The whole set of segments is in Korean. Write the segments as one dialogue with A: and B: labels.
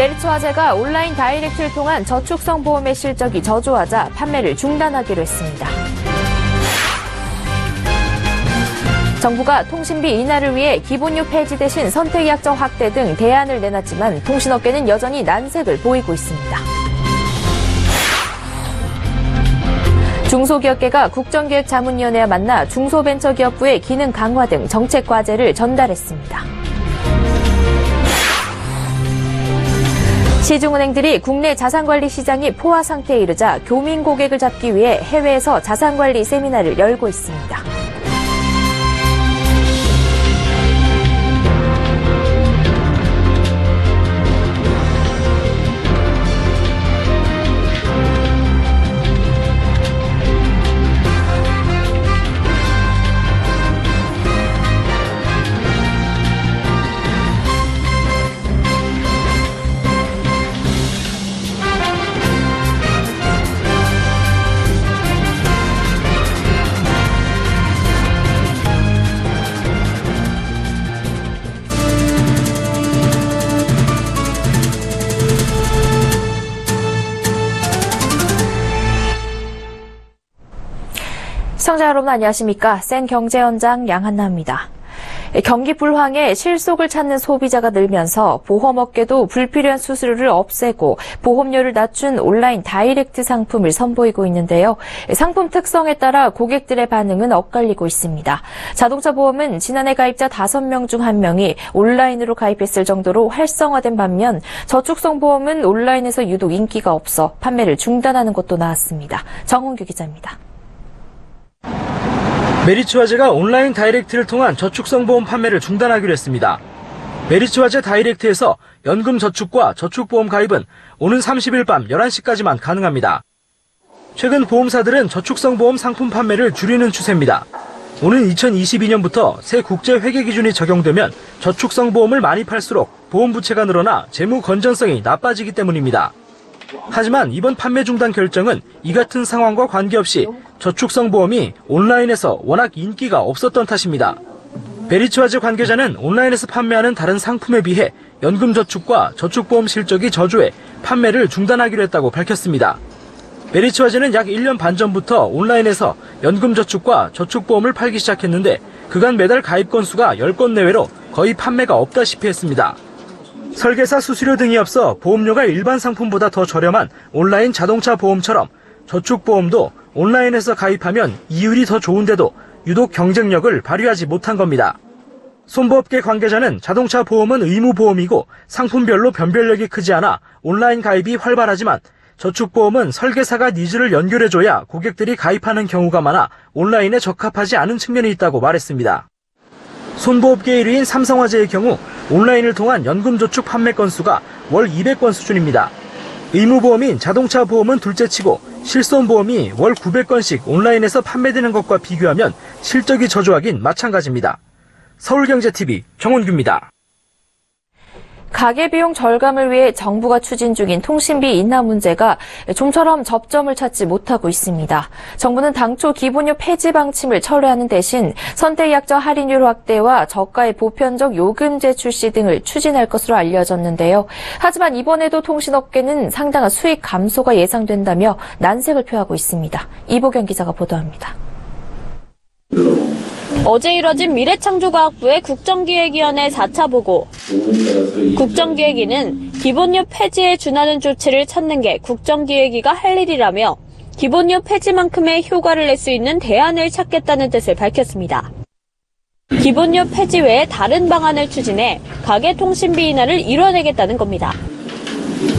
A: 메리츠화재가 온라인 다이렉트를 통한 저축성 보험의 실적이 저조하자 판매를 중단하기로 했습니다. 정부가 통신비 인하를 위해 기본료 폐지 대신 선택약정 확대 등 대안을 내놨지만 통신업계는 여전히 난색을 보이고 있습니다. 중소기업계가 국정기획자문위원회와 만나 중소벤처기업부의 기능 강화 등 정책 과제를 전달했습니다. 시중은행들이 국내 자산관리 시장이 포화 상태에 이르자 교민 고객을 잡기 위해 해외에서 자산관리 세미나를 열고 있습니다. 시청자 여러분 안녕하십니까? 센 경제연장 양한나입니다. 경기 불황에 실속을 찾는 소비자가 늘면서 보험업계도 불필요한 수수료를 없애고 보험료를 낮춘 온라인 다이렉트 상품을 선보이고 있는데요. 상품 특성에 따라 고객들의 반응은 엇갈리고 있습니다. 자동차 보험은 지난해 가입자 5명 중 1명이 온라인으로 가입했을 정도로 활성화된 반면 저축성 보험은 온라인에서 유독 인기가 없어 판매를 중단하는 것도 나왔습니다. 정홍규 기자입니다.
B: 메리츠화재가 온라인 다이렉트를 통한 저축성 보험 판매를 중단하기로 했습니다. 메리츠화재 다이렉트에서 연금 저축과 저축보험 가입은 오는 30일 밤 11시까지만 가능합니다. 최근 보험사들은 저축성 보험 상품 판매를 줄이는 추세입니다. 오는 2022년부터 새 국제 회계 기준이 적용되면 저축성 보험을 많이 팔수록 보험 부채가 늘어나 재무 건전성이 나빠지기 때문입니다. 하지만 이번 판매 중단 결정은 이 같은 상황과 관계없이 저축성 보험이 온라인에서 워낙 인기가 없었던 탓입니다. 메리츠화재 관계자는 온라인에서 판매하는 다른 상품에 비해 연금저축과 저축보험 실적이 저조해 판매를 중단하기로 했다고 밝혔습니다. 메리츠화재는 약 1년 반 전부터 온라인에서 연금저축과 저축보험을 팔기 시작했는데 그간 매달 가입 건수가 10건 내외로 거의 판매가 없다시피 했습니다. 설계사 수수료 등이 없어 보험료가 일반 상품보다 더 저렴한 온라인 자동차 보험처럼 저축보험도 온라인에서 가입하면 이율이 더 좋은데도 유독 경쟁력을 발휘하지 못한 겁니다. 손보업계 관계자는 자동차 보험은 의무보험이고 상품별로 변별력이 크지 않아 온라인 가입이 활발하지만 저축보험은 설계사가 니즈를 연결해줘야 고객들이 가입하는 경우가 많아 온라인에 적합하지 않은 측면이 있다고 말했습니다. 손보업계 1위인 삼성화재의 경우 온라인을 통한 연금저축 판매 건수가 월 200건 수준입니다. 의무보험인 자동차 보험은 둘째치고 실손보험이 월 900건씩 온라인에서 판매되는 것과 비교하면 실적이 저조하긴 마찬가지입니다. 서울경제TV 정원규입니다.
A: 가계비용 절감을 위해 정부가 추진 중인 통신비 인하 문제가 좀처럼 접점을 찾지 못하고 있습니다. 정부는 당초 기본료 폐지 방침을 철회하는 대신 선택약정 할인율 확대와 저가의 보편적 요금제 출시 등을 추진할 것으로 알려졌는데요. 하지만 이번에도 통신업계는 상당한 수익 감소가 예상된다며 난색을 표하고 있습니다. 이보경 기자가 보도합니다.
C: 어제 이뤄진 미래창조과학부의 국정기획위원회 4차 보고. 국정기획위는 기본료 폐지에 준하는 조치를 찾는 게 국정기획위가 할 일이라며 기본료 폐지만큼의 효과를 낼 수 있는 대안을 찾겠다는 뜻을 밝혔습니다. 기본료 폐지 외에 다른 방안을 추진해 가계통신비 인하를 이뤄내겠다는 겁니다.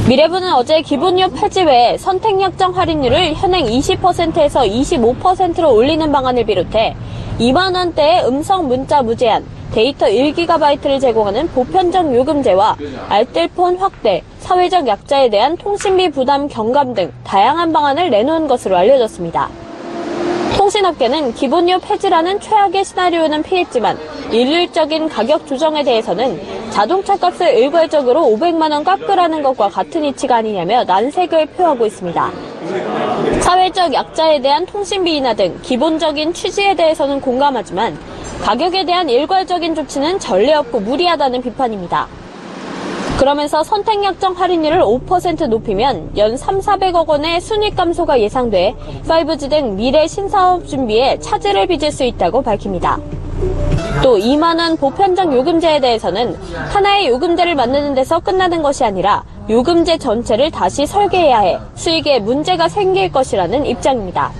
C: 미래부는 어제 기본료 폐지 외에 선택약정 할인율을 현행 20%에서 25%로 올리는 방안을 비롯해 2만 원대의 음성 문자 무제한, 데이터 1GB를 제공하는 보편적 요금제와 알뜰폰 확대, 사회적 약자에 대한 통신비 부담 경감 등 다양한 방안을 내놓은 것으로 알려졌습니다. 통신업계는 기본료 폐지라는 최악의 시나리오는 피했지만 일률적인 가격 조정에 대해서는 자동차 값을 일괄적으로 500만 원 깎으라는 것과 같은 이치가 아니냐며 난색을 표하고 있습니다. 사회적 약자에 대한 통신비 인하 등 기본적인 취지에 대해서는 공감하지만 가격에 대한 일괄적인 조치는 전례 없고 무리하다는 비판입니다. 그러면서 선택약정 할인율을 5% 높이면 연 3,400억 원의 순이익 감소가 예상돼 5G 등 미래 신사업 준비에 차질을 빚을 수 있다고 밝힙니다. 또 2만 원 보편적 요금제에 대해서는 하나의 요금제를 만드는 데서 끝나는 것이 아니라 요금제 전체를 다시 설계해야 해 수익에 문제가 생길 것이라는 입장입니다.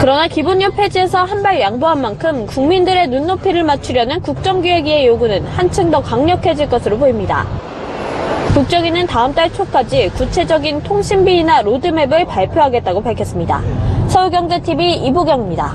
C: 그러나 기본료 폐지에서 한 발 양보한 만큼 국민들의 눈높이를 맞추려는 국정기획위의 요구는 한층 더 강력해질 것으로 보입니다. 국정위는 다음 달 초까지 구체적인 통신비나 로드맵을 발표하겠다고 밝혔습니다. 서울경제TV 이보경입니다.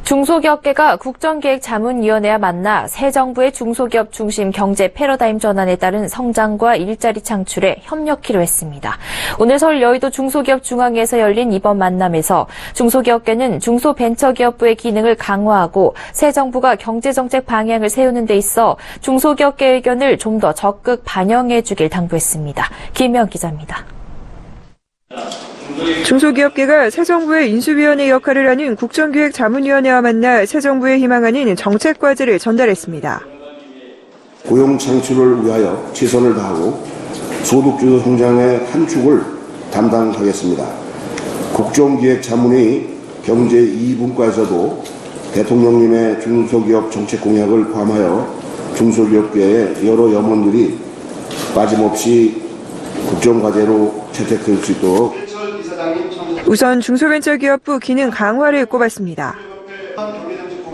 A: 중소기업계가 국정기획자문위원회와 만나 새 정부의 중소기업 중심 경제 패러다임 전환에 따른 성장과 일자리 창출에 협력키로 했습니다. 오늘 서울 여의도 중소기업 중앙회에서 열린 이번 만남에서 중소기업계는 중소벤처기업부의 기능을 강화하고 새 정부가 경제정책 방향을 세우는 데 있어 중소기업계 의견을 좀 더 적극 반영해 주길 당부했습니다. 김영 기자입니다.
D: 중소기업계가 새 정부의 인수위원회 역할을 하는 국정기획자문위원회와 만나 새 정부에 희망하는 정책 과제를 전달했습니다.
E: 고용 창출을 위하여 최선을 다하고 소득주도 성장의 한 축을 담당하겠습니다. 국정기획자문의 경제 2분과에서도 대통령님의 중소기업 정책 공약을 포함하여 중소기업계의 여러 염원들이 빠짐없이 국정과제로 채택될 수 있도록
D: 우선 중소벤처기업부 기능 강화를 꼽았습니다.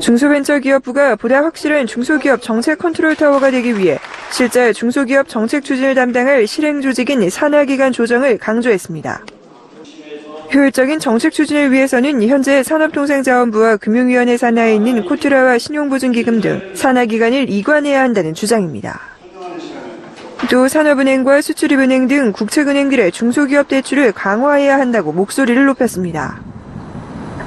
D: 중소벤처기업부가 보다 확실한 중소기업 정책 컨트롤 타워가 되기 위해 실제 중소기업 정책 추진을 담당할 실행조직인 산하기관 조정을 강조했습니다. 효율적인 정책 추진을 위해서는 현재 산업통상자원부와 금융위원회 산하에 있는 코트라와 신용보증기금 등 산하기관을 이관해야 한다는 주장입니다. 또 산업은행과 수출입은행 등 국책은행들의 중소기업 대출을 강화해야 한다고 목소리를 높였습니다.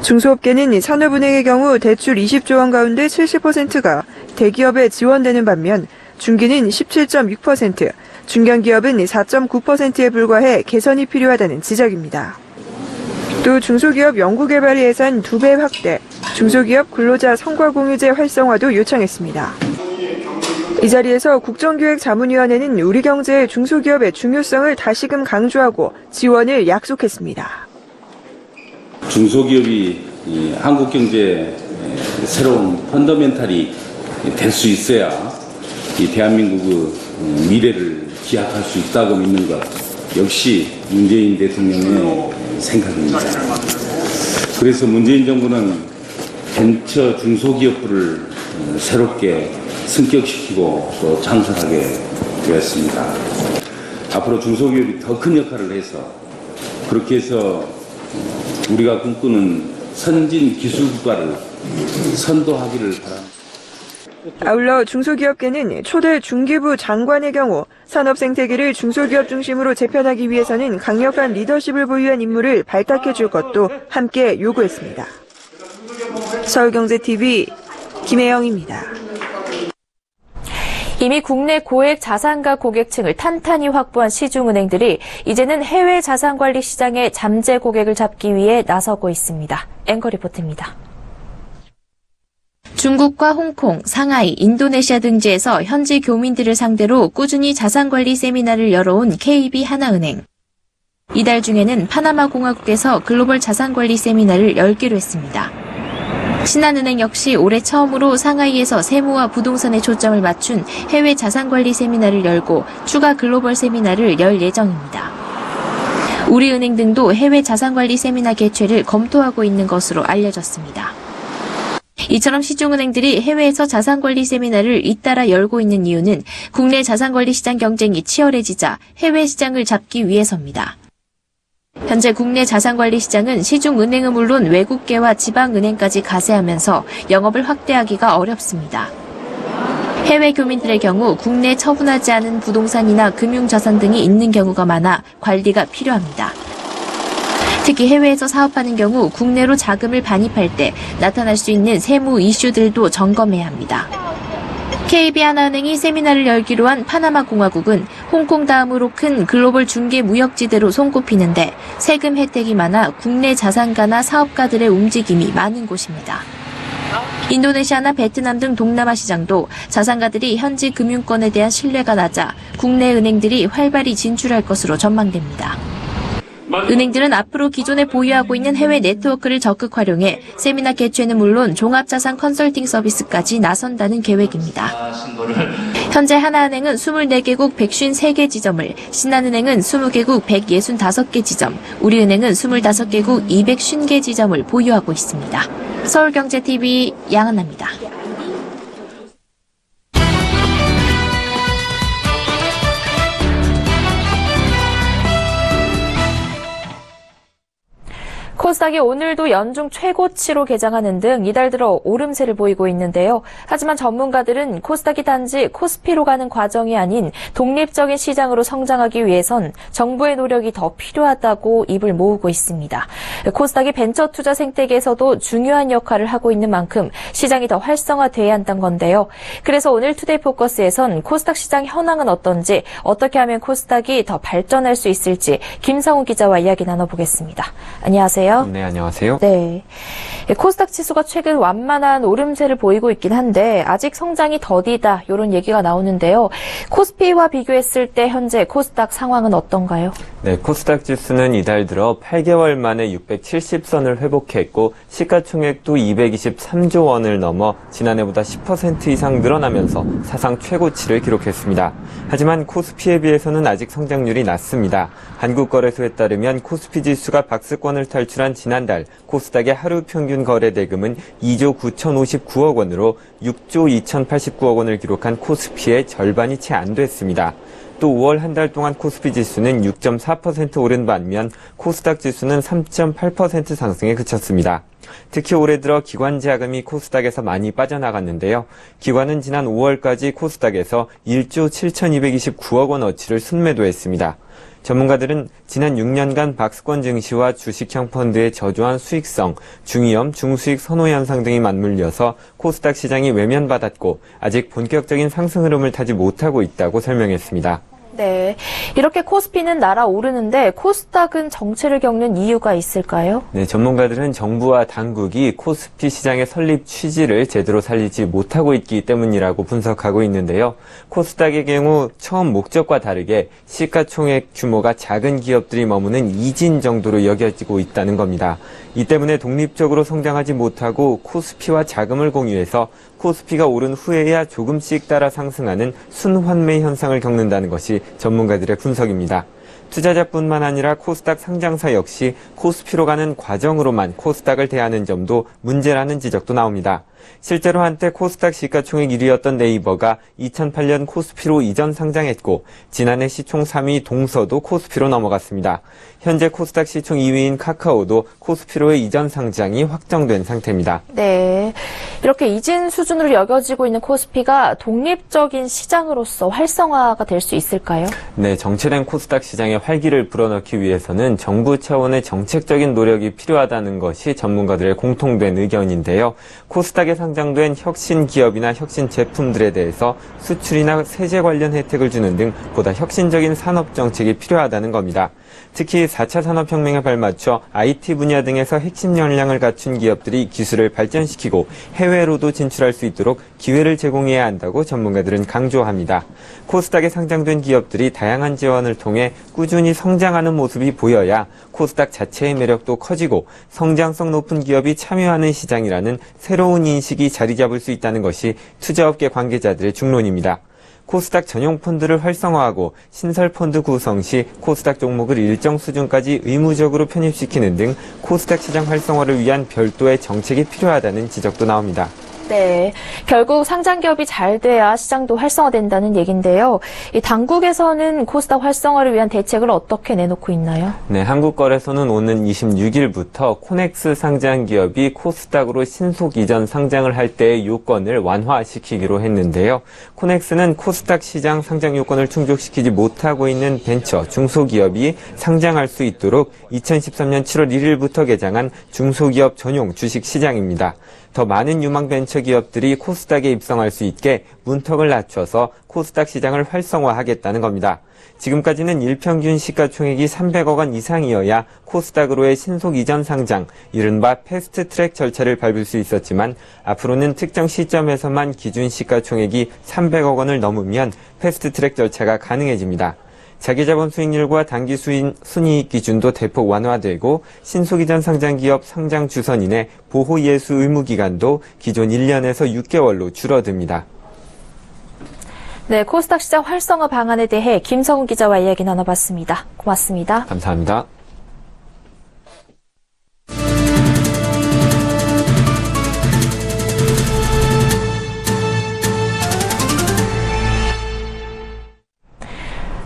D: 중소업계는 산업은행의 경우 대출 20조 원 가운데 70%가 대기업에 지원되는 반면 중기는 17.6%, 중견기업은 4.9%에 불과해 개선이 필요하다는 지적입니다. 또 중소기업 연구개발 예산 2배 확대, 중소기업 근로자 성과공유제 활성화도 요청했습니다. 이 자리에서 국정기획자문위원회는 우리 경제의 중소기업의 중요성을 다시금 강조하고 지원을 약속했습니다.
F: 중소기업이 한국 경제의 새로운 펀더멘탈이 될 수 있어야 이 대한민국의 미래를 기약할 수 있다고 믿는 것 역시 문재인 대통령의 생각입니다. 그래서 문재인 정부는 벤처 중소기업부를 새롭게 승격시키고 또 창설하게 되었습니다. 앞으로 중소기업이 더 큰 역할을 해서 그렇게 해서 우리가 꿈꾸는 선진 기술국가를 선도하기를 바랍니다.
D: 아울러 중소기업계는 초대 중기부 장관의 경우 산업생태계를 중소기업 중심으로 재편하기 위해서는 강력한 리더십을 보유한 인물을 발탁해 줄 것도 함께 요구했습니다. 서울경제TV 김혜영입니다.
A: 이미 국내 고액 자산가 고객층을 탄탄히 확보한 시중은행들이 이제는 해외 자산관리 시장의 잠재 고객을 잡기 위해 나서고 있습니다. 앵커 리포트입니다. 중국과 홍콩, 상하이, 인도네시아 등지에서 현지 교민들을 상대로 꾸준히 자산관리 세미나를 열어온 KB하나은행. 이달 중에는 파나마 공화국에서 글로벌 자산관리 세미나를 열기로 했습니다. 신한은행 역시 올해 처음으로 상하이에서 세무와 부동산에 초점을 맞춘 해외 자산관리 세미나를 열고 추가 글로벌 세미나를 열 예정입니다. 우리은행 등도 해외 자산관리 세미나 개최를 검토하고 있는 것으로 알려졌습니다. 이처럼 시중은행들이 해외에서 자산관리 세미나를 잇따라 열고 있는 이유는 국내 자산관리 시장 경쟁이 치열해지자 해외 시장을 잡기 위해서입니다. 현재 국내 자산관리 시장은 시중은행은 물론 외국계와 지방은행까지 가세하면서 영업을 확대하기가 어렵습니다. 해외 교민들의 경우 국내 처분하지 않은 부동산이나 금융자산 등이 있는 경우가 많아 관리가 필요합니다. 특히 해외에서 사업하는 경우 국내로 자금을 반입할 때 나타날 수 있는 세무 이슈들도 점검해야 합니다. KB하나은행이 세미나를 열기로 한 파나마 공화국은 홍콩 다음으로 큰 글로벌 중개 무역지대로 손꼽히는데 세금 혜택이 많아 국내 자산가나 사업가들의 움직임이 많은 곳입니다. 인도네시아나 베트남 등 동남아 시장도 자산가들이 현지 금융권에 대한 신뢰가 낮아 국내 은행들이 활발히 진출할 것으로 전망됩니다. 은행들은 앞으로 기존에 보유하고 있는 해외 네트워크를 적극 활용해 세미나 개최는 물론 종합자산 컨설팅 서비스까지 나선다는 계획입니다. 현재 하나은행은 24개국 153개 지점을, 신한은행은 20개국 165개 지점, 우리은행은 25개국 250개 지점을 보유하고 있습니다. 서울경제TV 양은아입니다. 코스닥이 오늘도 연중 최고치로 개장하는 등 이달 들어 오름세를 보이고 있는데요. 하지만 전문가들은 코스닥이 단지 코스피로 가는 과정이 아닌 독립적인 시장으로 성장하기 위해선 정부의 노력이 더 필요하다고 입을 모으고 있습니다. 코스닥이 벤처 투자 생태계에서도 중요한 역할을 하고 있는 만큼 시장이 더 활성화돼야 한다는 건데요. 그래서 오늘 투데이 포커스에선 코스닥 시장 현황은 어떤지, 어떻게 하면 코스닥이 더 발전할 수 있을지 김상우 기자와 이야기 나눠보겠습니다. 안녕하세요.
G: 네, 안녕하세요.
A: 네. 코스닥 지수가 최근 완만한 오름세를 보이고 있긴 한데 아직 성장이 더디다 이런 얘기가 나오는데요. 코스피와 비교했을 때 현재 코스닥 상황은 어떤가요?
G: 네, 코스닥 지수는 이달 들어 8개월 만에 670선을 회복했고 시가총액도 223조 원을 넘어 지난해보다 10% 이상 늘어나면서 사상 최고치를 기록했습니다. 하지만 코스피에 비해서는 아직 성장률이 낮습니다. 한국거래소에 따르면 코스피 지수가 박스권을 탈출한 지난달 코스닥의 하루 평균 거래 대금은 2조 9,059억 원으로 6조 2,089억 원을 기록한 코스피의 절반이 채 안 됐습니다. 또 5월 한 달 동안 코스피 지수는 6.4% 오른 반면 코스닥 지수는 3.8% 상승에 그쳤습니다. 특히 올해 들어 기관 자금이 코스닥에서 많이 빠져나갔는데요. 기관은 지난 5월까지 코스닥에서 1조 7,229억 원어치를 순매도했습니다. 전문가들은 지난 6년간 박스권 증시와 주식형 펀드의 저조한 수익성, 중위험, 중수익 선호 현상 등이 맞물려서 코스닥 시장이 외면받았고 아직 본격적인 상승 흐름을 타지 못하고 있다고 설명했습니다.
A: 네, 이렇게 코스피는 날아오르는데 코스닥은 정체를 겪는 이유가 있을까요?
G: 네, 전문가들은 정부와 당국이 코스피 시장의 설립 취지를 제대로 살리지 못하고 있기 때문이라고 분석하고 있는데요. 코스닥의 경우 처음 목적과 다르게 시가총액 규모가 작은 기업들이 머무는 이진 정도로 여겨지고 있다는 겁니다. 이 때문에 독립적으로 성장하지 못하고 코스피와 자금을 공유해서 코스피가 오른 후에야 조금씩 따라 상승하는 순환매 현상을 겪는다는 것이 전문가들의 분석입니다. 투자자뿐만 아니라 코스닥 상장사 역시 코스피로 가는 과정으로만 코스닥을 대하는 점도 문제라는 지적도 나옵니다. 실제로 한때 코스닥 시가총액 1위였던 네이버가 2008년 코스피로 이전 상장했고 지난해 시총 3위 동서도 코스피로 넘어갔습니다. 현재 코스닥 시총 2위인 카카오도 코스피로의 이전 상장이 확정된 상태입니다.
A: 네, 이렇게 이진 수준으로 여겨지고 있는 코스피가 독립적인 시장으로서 활성화가 될 수 있을까요?
G: 네, 정체된 코스닥 시장에 활기를 불어넣기 위해서는 정부 차원의 정책적인 노력이 필요하다는 것이 전문가들의 공통된 의견인데요. 코스닥에 상장된 혁신 기업이나 혁신 제품들에 대해서 수출이나 세제 관련 혜택을 주는 등 보다 혁신적인 산업 정책이 필요하다는 겁니다. 특히 4차 산업혁명에 발맞춰 IT 분야 등에서 핵심 역량을 갖춘 기업들이 기술을 발전시키고 해외로도 진출할 수 있도록 기회를 제공해야 한다고 전문가들은 강조합니다. 코스닥에 상장된 기업들이 다양한 지원을 통해 꾸준히 성장하는 모습이 보여야 코스닥 자체의 매력도 커지고 성장성 높은 기업이 참여하는 시장이라는 새로운 인식이 자리 잡을 수 있다는 것이 투자업계 관계자들의 중론입니다. 코스닥 전용 펀드를 활성화하고 신설 펀드 구성 시 코스닥 종목을 일정 수준까지 의무적으로 편입시키는 등 코스닥 시장 활성화를 위한 별도의 정책이 필요하다는 지적도 나옵니다.
A: 네, 결국 상장기업이 잘 돼야 시장도 활성화된다는 얘기인데요. 이 당국에서는 코스닥 활성화를 위한 대책을 어떻게 내놓고 있나요?
G: 네, 한국거래소는 오는 26일부터 코넥스 상장기업이 코스닥으로 신속 이전 상장을 할 때의 요건을 완화시키기로 했는데요. 코넥스는 코스닥 시장 상장 요건을 충족시키지 못하고 있는 벤처, 중소기업이 상장할 수 있도록 2013년 7월 1일부터 개장한 중소기업 전용 주식시장입니다. 더 많은 유망 벤처 기업들이 코스닥에 입성할 수 있게 문턱을 낮춰서 코스닥 시장을 활성화하겠다는 겁니다. 지금까지는 일평균 시가총액이 300억 원 이상이어야 코스닥으로의 신속 이전 상장, 이른바 패스트트랙 절차를 밟을 수 있었지만 앞으로는 특정 시점에서만 기준 시가총액이 300억 원을 넘으면 패스트트랙 절차가 가능해집니다. 자기자본 수익률과 단기 순이익 기준도 대폭 완화되고 신속 이전 상장 기업 상장 주선인의 보호 예수 의무 기간도 기존 1년에서 6개월로 줄어듭니다.
A: 네, 코스닥 시장 활성화 방안에 대해 김성훈 기자와 이야기 나눠봤습니다. 고맙습니다.
G: 감사합니다.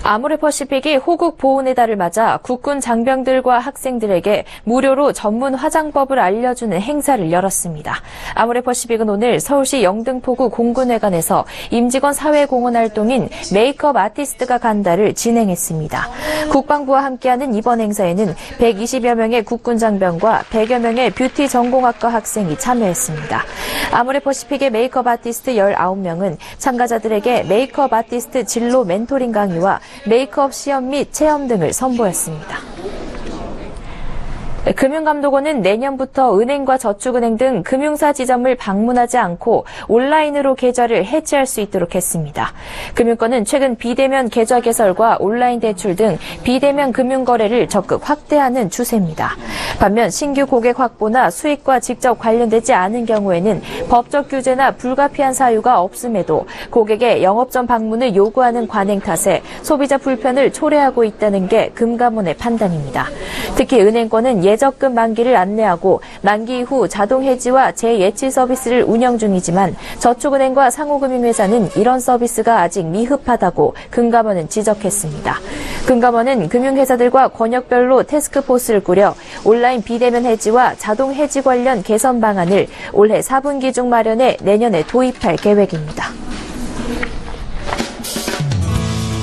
A: 아모레퍼시픽이 호국 보훈의 달을 맞아 국군 장병들과 학생들에게 무료로 전문 화장법을 알려주는 행사를 열었습니다. 아모레퍼시픽은 오늘 서울시 영등포구 공군회관에서 임직원 사회공헌 활동인 메이크업 아티스트가 간다를 진행했습니다. 국방부와 함께하는 이번 행사에는 120여 명의 국군 장병과 100여 명의 뷰티 전공학과 학생이 참여했습니다. 아모레퍼시픽의 메이크업 아티스트 19명은 참가자들에게 메이크업 아티스트 진로 멘토링 강의와 메이크업 시험 및 체험 등을 선보였습니다. 금융감독원은 내년부터 은행과 저축은행 등 금융사 지점을 방문하지 않고 온라인으로 계좌를 해지할 수 있도록 했습니다. 금융권은 최근 비대면 계좌 개설과 온라인 대출 등 비대면 금융거래를 적극 확대하는 추세입니다. 반면 신규 고객 확보나 수익과 직접 관련되지 않은 경우에는 법적 규제나 불가피한 사유가 없음에도 고객의 영업점 방문을 요구하는 관행 탓에 소비자 불편을 초래하고 있다는 게 금감원의 판단입니다. 특히 은행권은 예적금 만기를 안내하고 만기 이후 자동 해지와 재예치 서비스를 운영 중이지만 저축은행과 상호금융회사는 이런 서비스가 아직 미흡하다고 금감원은 지적했습니다. 금감원은 금융회사들과 권역별로 태스크포스를 꾸려 온라인 비대면 해지와 자동 해지 관련 개선 방안을 올해 4분기 중 마련해 내년에 도입할 계획입니다.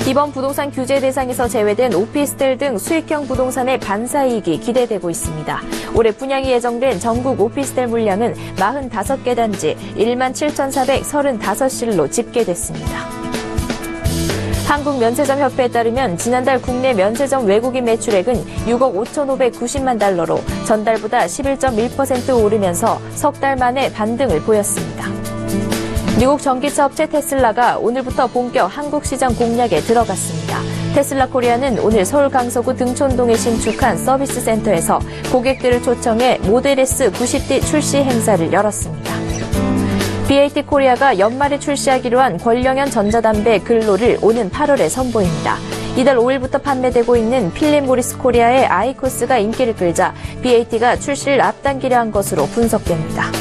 A: 이번 부동산 규제 대상에서 제외된 오피스텔 등 수익형 부동산의 반사이익이 기대되고 있습니다. 올해 분양이 예정된 전국 오피스텔 물량은 45개 단지 17,435실로 집계됐습니다. 한국면세점협회에 따르면 지난달 국내 면세점 외국인 매출액은 6억 5,590만 달러로 전달보다 11.1% 오르면서 석 달 만에 반등을 보였습니다. 미국 전기차 업체 테슬라가 오늘부터 본격 한국 시장 공략에 들어갔습니다. 테슬라 코리아는 오늘 서울 강서구 등촌동에 신축한 서비스 센터에서 고객들을 초청해 모델 S 90D 출시 행사를 열었습니다. BAT 코리아가 연말에 출시하기로 한 권령현 전자담배 글로를 오는 8월에 선보입니다. 이달 5일부터 판매되고 있는 필립 모리스 코리아의 아이코스가 인기를 끌자 BAT가 출시를 앞당기려 한 것으로 분석됩니다.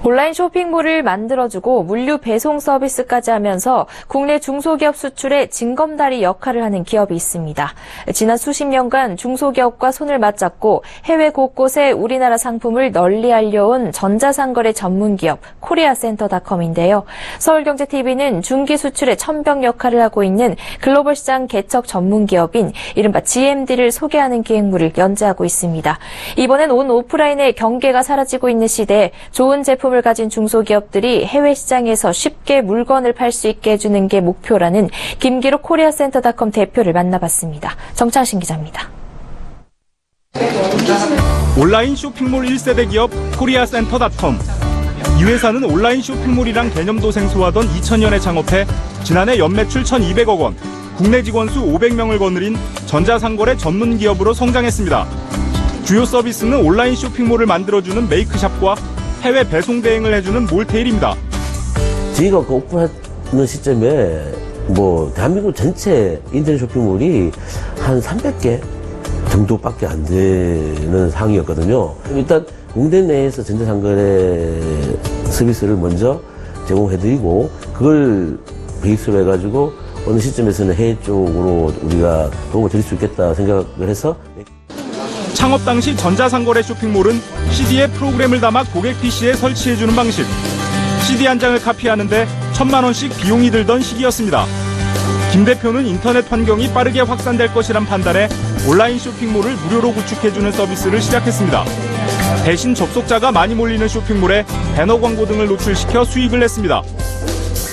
A: 온라인 쇼핑몰을 만들어주고 물류 배송 서비스까지 하면서 국내 중소기업 수출에 징검다리 역할을 하는 기업이 있습니다. 지난 수십 년간 중소기업과 손을 맞잡고 해외 곳곳에 우리나라 상품을 널리 알려온 전자상거래 전문기업 코리아센터닷컴인데요. 서울경제TV는 중기 수출의 첨병 역할을 하고 있는 글로벌 시장 개척 전문기업인 이른바 GMD를 소개하는 기획물을 연재하고 있습니다. 이번엔 온 오프라인의 경계가 사라지고 있는 시대에 좋은 제품을 가진 중소기업들이 해외 시장에서 쉽게 물건을 팔 수 있게 해주는 게 목표라는 김기록 코리아센터닷컴 대표를 만나봤습니다. 정창신 기자입니다.
H: 온라인 쇼핑몰 1세대 기업 코리아센터닷컴. 이 회사는 온라인 쇼핑몰이란 개념도 생소하던 2000년에 창업해 지난해 연매출 1,200억 원, 국내 직원 수 500명을 거느린 전자상거래 전문 기업으로 성장했습니다. 주요 서비스는 온라인 쇼핑몰을 만들어주는 메이크샵과 해외 배송 대행을 해주는 몰테일입니다.
I: 저희가 오픈하는 시점에 대한민국 전체 인터넷 쇼핑몰이 한 300개 정도밖에 안 되는 상황이었거든요. 일단 공대 내에서 전자상거래 서비스를 먼저 제공해드리고 그걸 베이스로 해가지고 어느 시점에서는 해외 쪽으로 우리가 도움을 드릴 수 있겠다 생각을 해서
H: 창업 당시 전자상거래 쇼핑몰은 CD에 프로그램을 담아 고객 PC에 설치해주는 방식. CD 한 장을 카피하는데 1,000만 원씩 비용이 들던 시기였습니다. 김 대표는 인터넷 환경이 빠르게 확산될 것이란 판단에 온라인 쇼핑몰을 무료로 구축해주는 서비스를 시작했습니다. 대신 접속자가 많이 몰리는 쇼핑몰에 배너 광고 등을 노출시켜 수익을 냈습니다.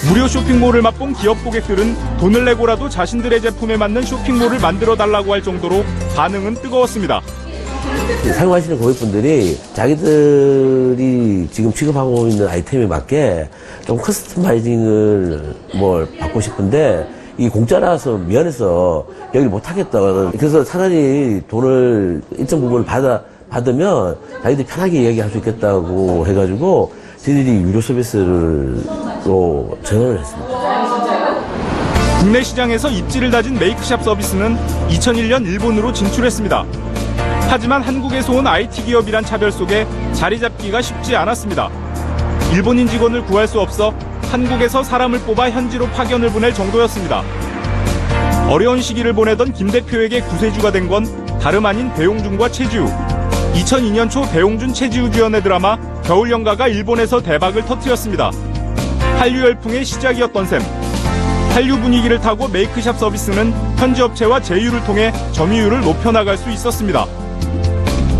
H: 무료 쇼핑몰을 맛본 기업 고객들은 돈을 내고라도 자신들의 제품에 맞는 쇼핑몰을 만들어달라고 할 정도로 반응은 뜨거웠습니다.
I: 사용하시는 고객분들이 자기들이 지금 취급하고 있는 아이템에 맞게 좀 커스터마이징을 받고 싶은데 이 공짜라서 미안해서 여기를 못하겠다. 그래서 차라리 돈을 일정 부분을 받으면 자기들이 편하게 이야기할 수 있겠다고 해가지고 저희들이 유료 서비스를 또 전환을 했습니다.
H: 국내 시장에서 입지를 다진 메이크샵 서비스는 2001년 일본으로 진출했습니다. 하지만 한국에서 온 IT 기업이란 차별 속에 자리 잡기가 쉽지 않았습니다. 일본인 직원을 구할 수 없어 한국에서 사람을 뽑아 현지로 파견을 보낼 정도였습니다. 어려운 시기를 보내던 김 대표에게 구세주가 된 건 다름 아닌 배용준과 최지우. 2002년 초 배용준, 최지우 주연의 드라마 겨울연가가 일본에서 대박을 터뜨렸습니다. 한류 열풍의 시작이었던 셈. 한류 분위기를 타고 메이크샵 서비스는 현지 업체와 제휴를 통해 점유율을 높여나갈 수 있었습니다.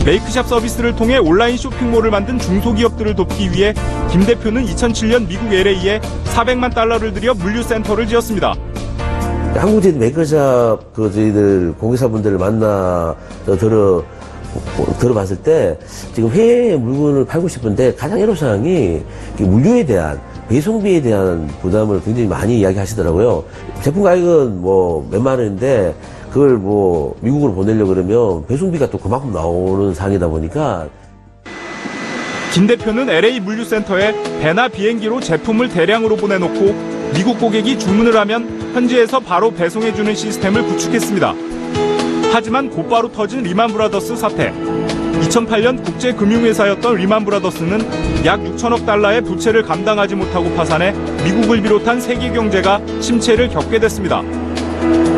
H: 메이크샵 서비스를 통해 온라인 쇼핑몰을 만든 중소기업들을 돕기 위해 김 대표는 2007년 미국 LA에 400만 달러를 들여 물류센터를 지었습니다.
I: 한국 메이크샵 저희들 공개사분들을 만나 들어봤을 때 지금 해외에 물건을 팔고 싶은데 가장 애로사항이 물류에 대한 배송비에 대한 부담을 굉장히 많이 이야기하시더라고요. 제품 가격은 몇만 원인데 그걸 미국으로 보내려고 그러면 배송비가 또 그만큼 나오는 상황이다 보니까.
H: 김 대표는 LA 물류센터에 배나 비행기로 제품을 대량으로 보내놓고 미국 고객이 주문을 하면 현지에서 바로 배송해주는 시스템을 구축했습니다. 하지만 곧바로 터진 리만 브라더스 사태. 2008년 국제금융회사였던 리만 브라더스는 약 6천억 달러의 부채를 감당하지 못하고 파산해 미국을 비롯한 세계 경제가 침체를 겪게 됐습니다.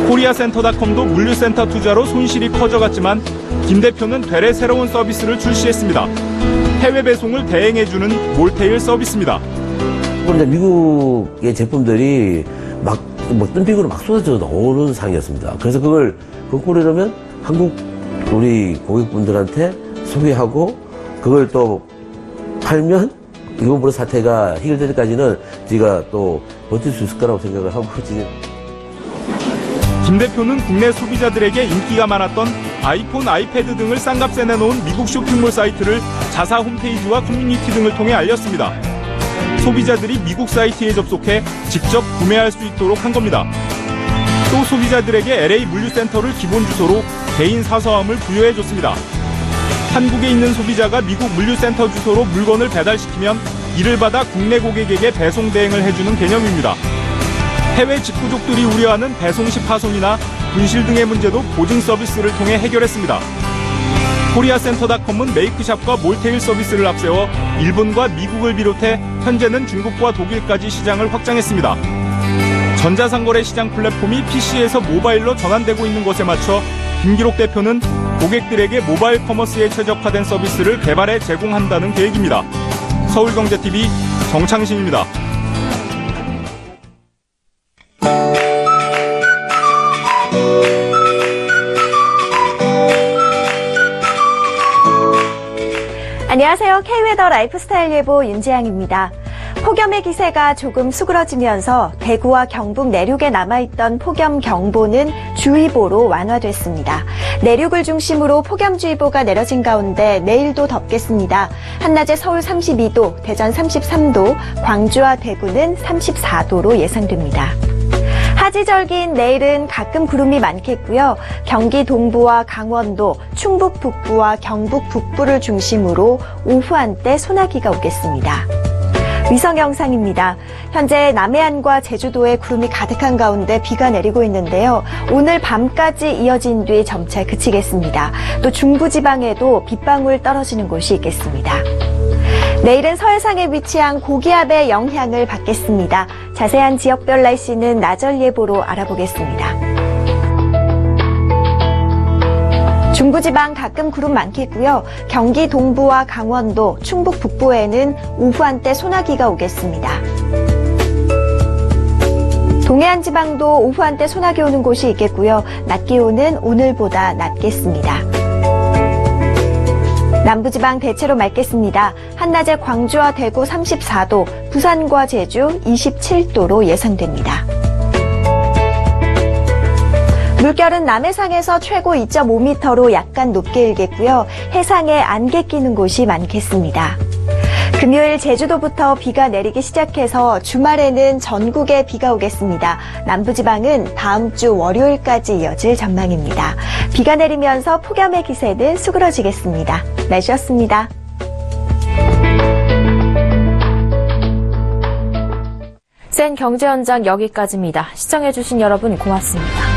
H: 코리아센터닷컴도 물류센터 투자로 손실이 커져갔지만 김 대표는 되레 새로운 서비스를 출시했습니다. 해외 배송을 대행해주는 몰테일 서비스입니다.
I: 미국의 제품들이 뜸픽으로 막 쏟아져 나오는 상황이었습니다. 그래서 그걸 극복하려면 한국 우리 고객분들한테 소개하고 그걸 또 팔면 리만 사태가 해결될 때까지는 저희가 또 버틸 수 있을 거라고 생각을 하고 지금.
H: 김 대표는 국내 소비자들에게 인기가 많았던 아이폰, 아이패드 등을 싼값에 내놓은 미국 쇼핑몰 사이트를 자사 홈페이지와 커뮤니티 등을 통해 알렸습니다. 소비자들이 미국 사이트에 접속해 직접 구매할 수 있도록 한 겁니다. 또 소비자들에게 LA 물류센터를 기본 주소로 개인 사서함을 부여해줬습니다. 한국에 있는 소비자가 미국 물류센터 주소로 물건을 배달시키면 이를 받아 국내 고객에게 배송 대행을 해주는 개념입니다. 해외 직구족들이 우려하는 배송 시 파손이나 분실 등의 문제도 보증 서비스를 통해 해결했습니다. 코리아센터닷컴은 메이크샵과 몰테일 서비스를 앞세워 일본과 미국을 비롯해 현재는 중국과 독일까지 시장을 확장했습니다. 전자상거래 시장 플랫폼이 PC에서 모바일로 전환되고 있는 것에 맞춰 김기록 대표는 고객들에게 모바일 커머스에 최적화된 서비스를 개발해 제공한다는 계획입니다. 서울경제TV 정창신입니다.
J: 안녕하세요. K웨더 라이프스타일 예보 윤지향입니다. 폭염의 기세가 조금 수그러지면서 대구와 경북 내륙에 남아있던 폭염경보는 주의보로 완화됐습니다. 내륙을 중심으로 폭염주의보가 내려진 가운데 내일도 덥겠습니다. 한낮에 서울 32도, 대전 33도, 광주와 대구는 34도로 예상됩니다. 하지절기인 내일은 가끔 구름이 많겠고요. 경기 동부와 강원도, 충북 북부와 경북 북부를 중심으로 오후 한때 소나기가 오겠습니다. 위성 영상입니다. 현재 남해안과 제주도에 구름이 가득한 가운데 비가 내리고 있는데요. 오늘 밤까지 이어진 뒤 점차 그치겠습니다. 또 중부지방에도 빗방울 떨어지는 곳이 있겠습니다. 내일은 서해상에 위치한 고기압의 영향을 받겠습니다. 자세한 지역별 날씨는 나절 예보로 알아보겠습니다. 중부지방 가끔 구름 많겠고요. 경기 동부와 강원도, 충북 북부에는 오후 한때 소나기가 오겠습니다. 동해안 지방도 오후 한때 소나기 오는 곳이 있겠고요. 낮 기온은 오늘보다 낮겠습니다. 남부지방 대체로 맑겠습니다. 한낮에 광주와 대구 34도, 부산과 제주 27도로 예상됩니다. 물결은 남해상에서 최고 2.5m로 약간 높게 일겠고요. 해상에 안개 끼는 곳이 많겠습니다. 금요일 제주도부터 비가 내리기 시작해서 주말에는 전국에 비가 오겠습니다. 남부지방은 다음 주 월요일까지 이어질 전망입니다. 비가 내리면서 폭염의 기세는 수그러지겠습니다. 날씨였습니다.
A: 센 경제 현장 여기까지입니다. 시청해주신 여러분 고맙습니다.